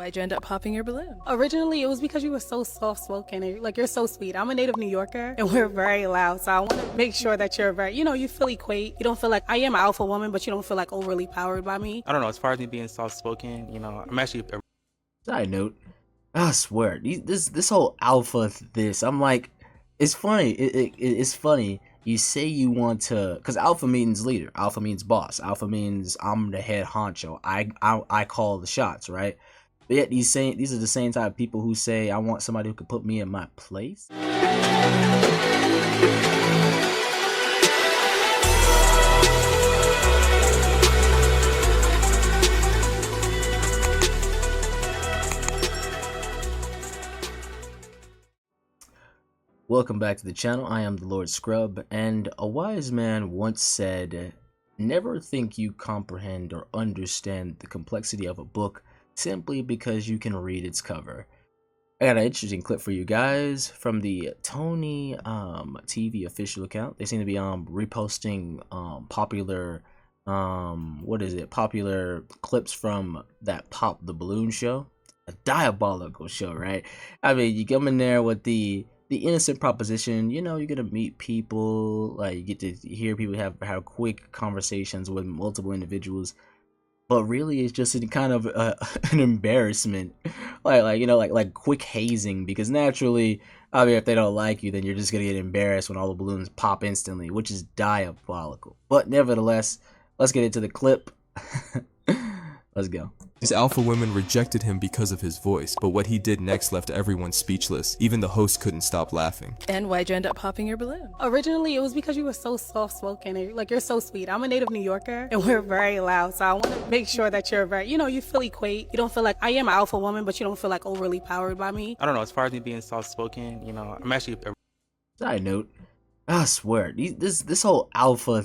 Why'd you end up popping your balloon? Originally, it was because you were so soft-spoken. Like, you're so sweet. I'm a native New Yorker, and we're very loud, so I want to make sure that you're very, you feel equate. You don't feel like, I am an alpha woman, but you don't feel like overly powered by me. I don't know, as far as me being soft-spoken, I'm actually a Side note, I swear, this whole alpha I'm like, it's funny. It's funny. You say you want to, because alpha means leader, alpha means boss, alpha means I'm the head honcho. I call the shots, right? But yet these are the same type of people who say I want somebody who could put me in my place. Welcome back to the channel. I am the Lord Scrub, and a wise man once said, never think you comprehend or understand the complexity of a book simply because you can read its cover. I got an interesting clip for you guys from the Tony TV official account. They seem to be reposting popular popular clips from that Pop the Balloon show. A diabolical show, right? I mean, you come in there with the innocent proposition, you're gonna meet people, like you get to hear people have quick conversations with multiple individuals, but really it's just kind of an embarrassment, like quick hazing, because naturally, I mean, if they don't like you, then you're just gonna get embarrassed when all the balloons pop instantly, which is diabolical. But nevertheless, let's get into the clip. Let's go. These alpha women rejected him because of his voice, but what he did next left everyone speechless. Even the host couldn't stop laughing. And why'd you end up popping your balloon? Originally, it was because you were so soft-spoken. Like, you're so sweet. I'm a native New Yorker, and we're very loud, so I want to make sure that you're very, you feel equate. You don't feel like, I am an alpha woman, but you don't feel like overly powered by me. I don't know, as far as me being soft-spoken, I'm actually a Side note, I swear, this whole alpha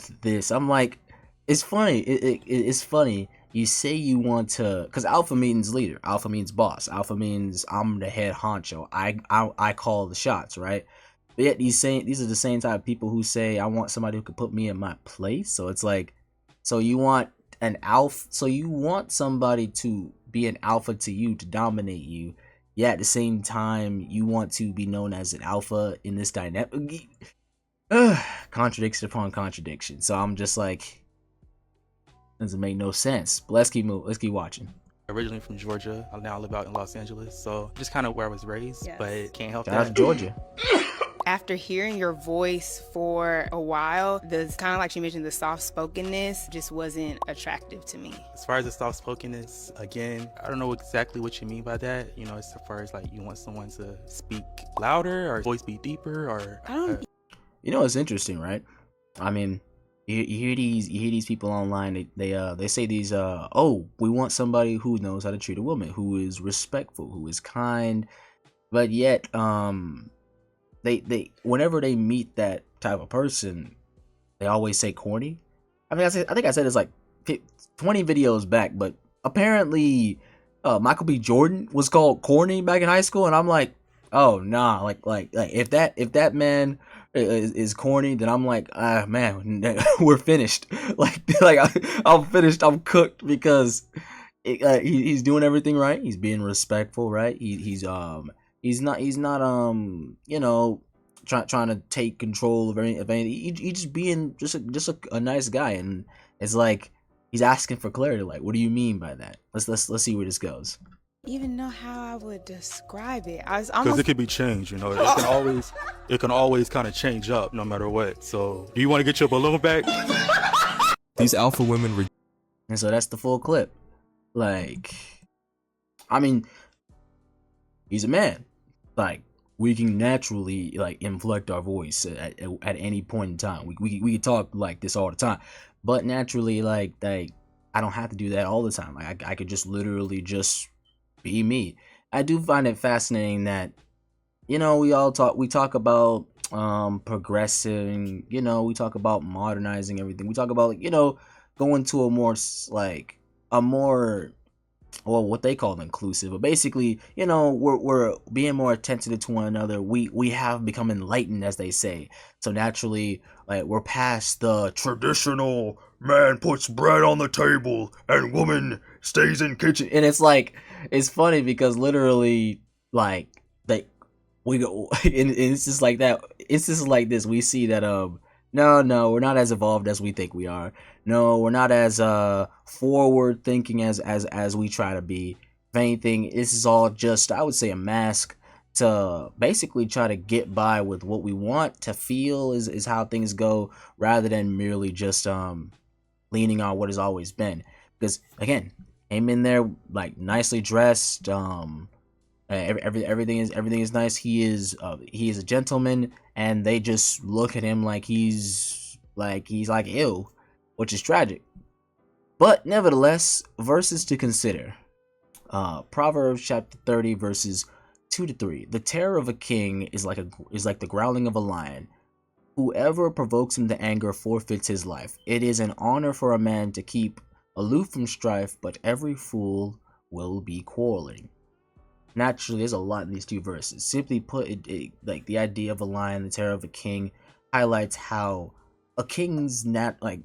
I'm like, it's funny. It's funny. You say you want to, because alpha means leader, alpha means boss, alpha means I'm the head honcho. I call the shots, right? But yet these are the same type of people who say I want somebody who could put me in my place. So it's like, so you want an alpha, so you want somebody to be an alpha to you, to dominate you. Yeah, at the same time, you want to be known as an alpha in this dynamic. Contradiction upon contradiction. So I'm just like, doesn't make no sense. But let's keep moving. Let's keep watching. originally from Georgia. I now live out in Los Angeles, so just kind of where I was raised, Yes. but can't help Shout out to that. Georgia. After hearing your voice for a while, the kind of like she mentioned, the soft-spokenness just wasn't attractive to me. As far as the soft-spokenness, again, I don't know exactly what you mean by that. You know, as far as like you want someone to speak louder or voice be deeper, or I don't. You know, it's interesting, right? I mean, you hear these people online. They say these oh, we want somebody who knows how to treat a woman, who is respectful, who is kind, but yet they whenever they meet that type of person, they always say corny. I mean, I think I said this like 20 videos back, but apparently Michael B. Jordan was called corny back in high school, and I'm like, oh nah, like if that man is corny, then I'm like, man, we're finished. like I'm finished. I'm cooked, because he's doing everything right. He's being respectful, right? He's not you know, trying to take control of anything. He's just being just a nice guy, and it's like he's asking for clarity. Like, what do you mean by that? Let's see where this goes. Even know how I would describe it. I was Because almost. it could be changed, you know. It can always kind of change up no matter what. So, do you want to get your balloon back? These alpha women And so that's the full clip. Like, I mean, he's a man. Like, we can naturally like inflect our voice at any point in time. We can talk like this all the time, but naturally, like I don't have to do that all the time. Like I could just literally just be me. I do find it fascinating that, you know, we talk about progressing, you know, we talk about modernizing everything. We talk about, you know, going to a more well, what they call inclusive, but basically, you know, we're being more attentive to one another. We have become enlightened, as they say. So naturally, like, we're past the traditional man puts bread on the table and woman stays in kitchen. And it's like, it's funny because literally, like, they we go and it's just like that. It's just like this. We see that no, we're not as evolved as we think we are. No, we're not as forward thinking as we try to be. If anything, this is all just, I would say, a mask to basically try to get by with what we want to feel is how things go, rather than merely just leaning on what has always been. Because again, came in there like nicely dressed, everything is nice. He is a gentleman, and they just look at him like he's like ill, which is tragic. But nevertheless, verses to consider. Proverbs chapter 30 verses 2-3. The terror of a king is like the growling of a lion. Whoever provokes him to anger forfeits his life. It is an honor for a man to keep aloof from strife, but every fool will be quarreling. Naturally, there's a lot in these two verses. Simply put, like the idea of a lion, the terror of a king, highlights how a king's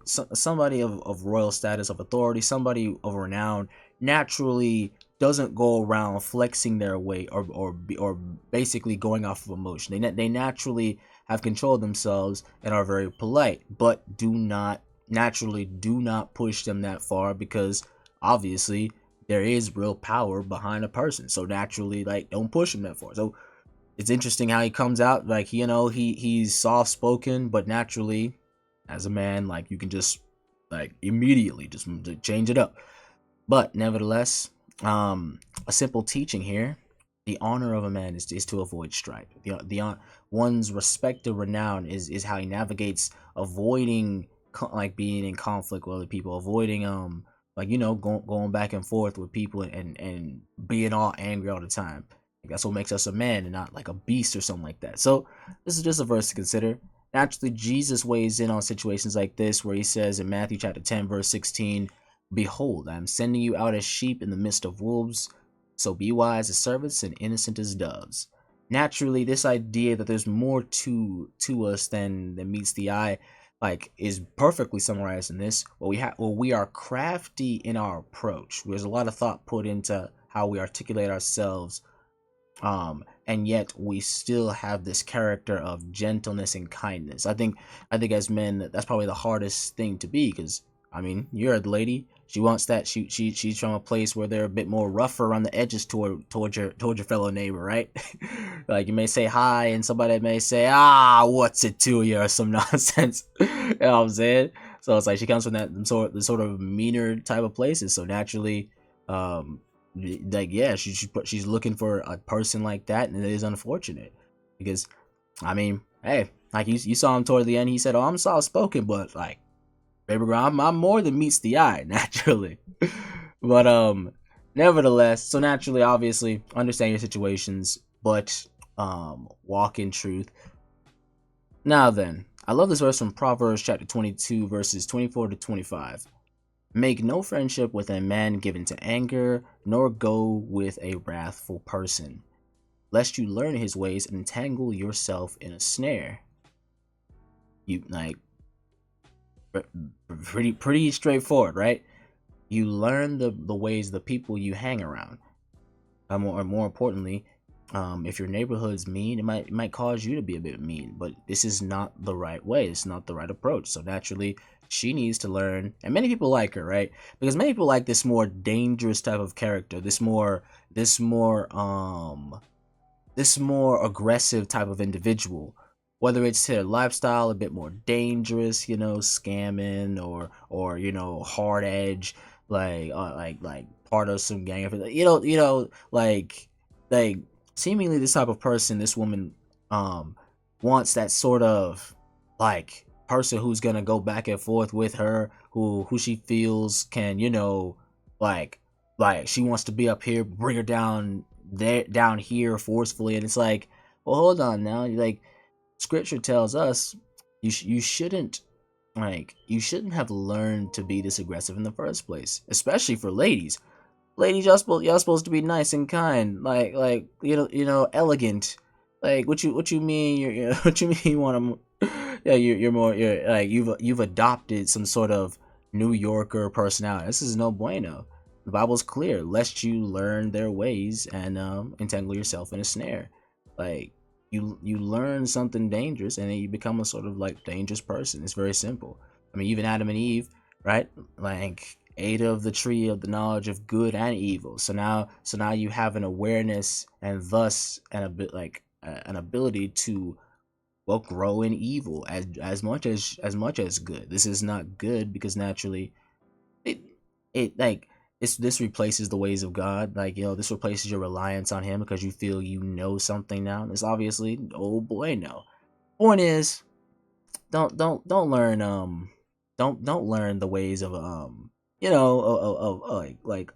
somebody of royal status, of authority, somebody of renown, naturally doesn't go around flexing their weight or basically going off of emotion. They naturally have control of themselves and are very polite, but do not push them that far, because obviously there is real power behind a person. So naturally, like, don't push him that far. So it's interesting how he comes out, like, you know, he's soft spoken, but naturally, as a man, like, you can just like immediately just change it up. But nevertheless, a simple teaching here: the honor of a man is to avoid strife. One's respect or renown is how he navigates avoiding like being in conflict with other people, avoiding like, you know, going back and forth with people and being all angry all the time. That's what makes us a man and not like a beast or something like that. So this is just a verse to consider. Naturally, Jesus weighs in on situations like this, where he says in Matthew chapter 10 verse 16, "Behold, I am sending you out as sheep in the midst of wolves, so be wise as serpents and innocent as doves." Naturally, this idea that there's more to us than meets the eye, like, is perfectly summarized in this. We are crafty in our approach. There's a lot of thought put into how we articulate ourselves, and yet we still have this character of gentleness and kindness. I think as men, that's probably the hardest thing to be, because I mean, you're a lady. She wants that. She's from a place where they're a bit more rougher around the edges toward your fellow neighbor, right? Like, you may say hi, and somebody may say, what's it to you, or some nonsense. You know what I'm saying? So it's like she comes from the sort of meaner type of places. So naturally, like, yeah, she's looking for a person like that, and it is unfortunate, because I mean, hey, like, you saw him toward the end. He said, "Oh, I'm soft spoken, but like, baby girl, I'm more than meets the eye," naturally. But nevertheless, so naturally, obviously, understand your situations, but walk in truth. Now then, I love this verse from Proverbs chapter 22 verses 24-25. "Make no friendship with a man given to anger, nor go with a wrathful person, lest you learn his ways and entangle yourself in a snare." You, like, pretty straightforward, right? You learn the ways of the people you hang around. Or more importantly, if your neighborhood's mean, it might cause you to be a bit mean. But this is not the right way. It's not the right approach. So naturally, she needs to learn. And many people like her, right? Because many people like this more dangerous type of character. This more aggressive type of individual. Whether it's their lifestyle a bit more dangerous, you know, scamming, or you know, hard edge, like part of some gang, you know, like seemingly this type of person, this woman, wants that sort of like person who's gonna go back and forth with her, who she feels can, you know, like she wants to be up here, bring her down here forcefully, and it's like, well, hold on now, like, Scripture tells us you shouldn't have learned to be this aggressive in the first place, especially for ladies. ladies, y'all supposed to be nice and kind, like elegant. Like what you mean? What you mean you want to? Yeah, you're more you're like you've adopted some sort of New Yorker personality. This is no bueno. The Bible's clear, lest you learn their ways and entangle yourself in a snare. Like you learn something dangerous and then you become a sort of like dangerous person. It's very simple. I mean, even Adam and Eve, right? Like ate of the tree of the knowledge of good and evil. So now you have an awareness and thus an ability to grow in evil as much as good. This is not good because naturally it it like this replaces the ways of God. Like, this replaces your reliance on him because you feel you know something now. It's obviously, oh boy, no. Point is, don't learn don't learn the ways of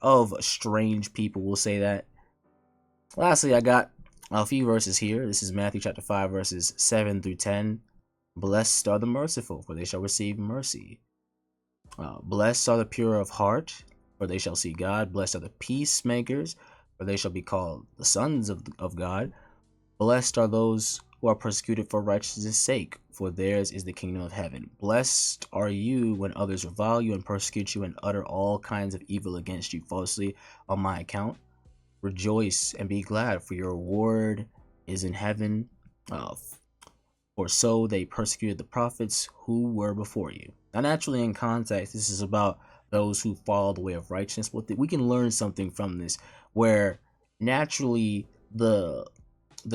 of strange people. Will say that. Lastly, I got a few verses here. This is Matthew chapter 5 verses 7 through 10. Blessed are the merciful, for they shall receive mercy. Blessed are the pure of heart, for they shall see God. Blessed are the peacemakers, for they shall be called the sons of God. Blessed are those who are persecuted for righteousness' sake, for theirs is the kingdom of heaven. Blessed are you when others revile you and persecute you and utter all kinds of evil against you falsely on my account. Rejoice and be glad, for your reward is in heaven. For so they persecuted the prophets who were before you. Now, naturally, in context, this is about those who follow the way of righteousness. But we can learn something from this, where naturally the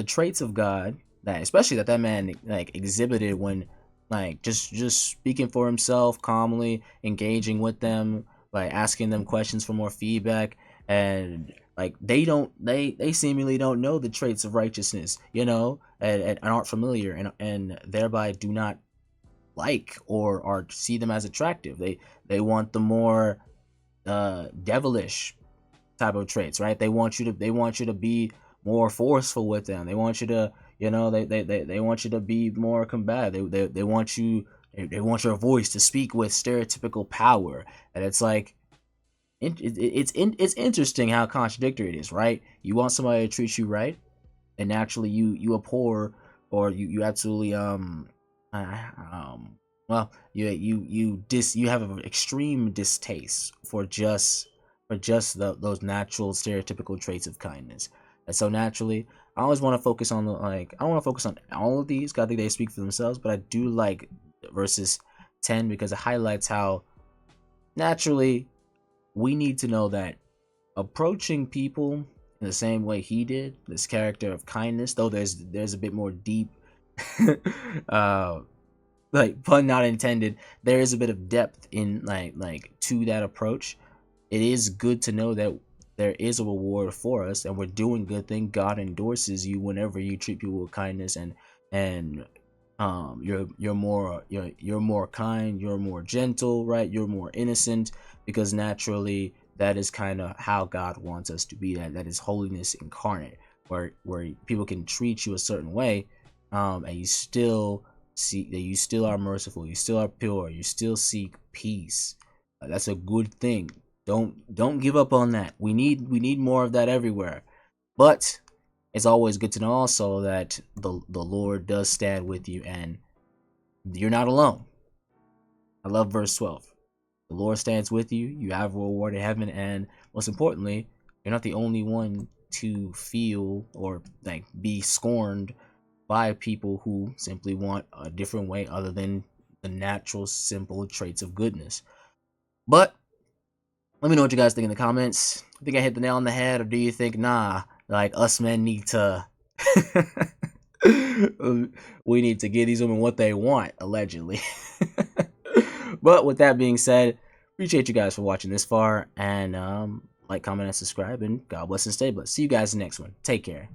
traits of God, that especially that man like exhibited when like just speaking for himself, calmly engaging with them, like asking them questions for more feedback, and like they seemingly don't know the traits of righteousness, and aren't familiar, and thereby do not like or see them as attractive. They want the more devilish type of traits, right? They want you to be more forceful with them. They want you to, they want you to be more combative. They want your voice to speak with stereotypical power. And it's like it's interesting how contradictory it is, right? You want somebody to treat you right, and naturally you abhor, or you absolutely you have an extreme distaste for those natural stereotypical traits of kindness. And so naturally, I always want to focus on I don't want to focus on all of these, 'cause I think they speak for themselves, but I do like verses 10 because it highlights how naturally we need to know that approaching people in the same way he did, this character of kindness, though there's a bit more deep like pun not intended, there is a bit of depth in like to that approach. It is good to know that there is a reward for us and we're doing good thing. God endorses you whenever you treat people with kindness, and you're more kind, you're more gentle, right? You're more innocent, because naturally that is kind of how God wants us to be. That is holiness incarnate, where people can treat you a certain way, and you still see that you still are merciful, you still are pure, you still seek peace. That's a good thing. Don't give up on that. We need more of that everywhere. But it's always good to know also that the Lord does stand with you and you're not alone. I love verse 12. The Lord stands with you. You have a reward in heaven, and most importantly, you're not the only one to feel or like be scorned by people who simply want a different way other than the natural, simple traits of goodness. But let me know what you guys think in the comments. Think I hit the nail on the head, or do you think, nah, like us men need to we need to give these women what they want, allegedly. But with that being said, appreciate you guys for watching this far, and like, comment, and subscribe, and God bless and stay blessed. See you guys in the next one. Take care.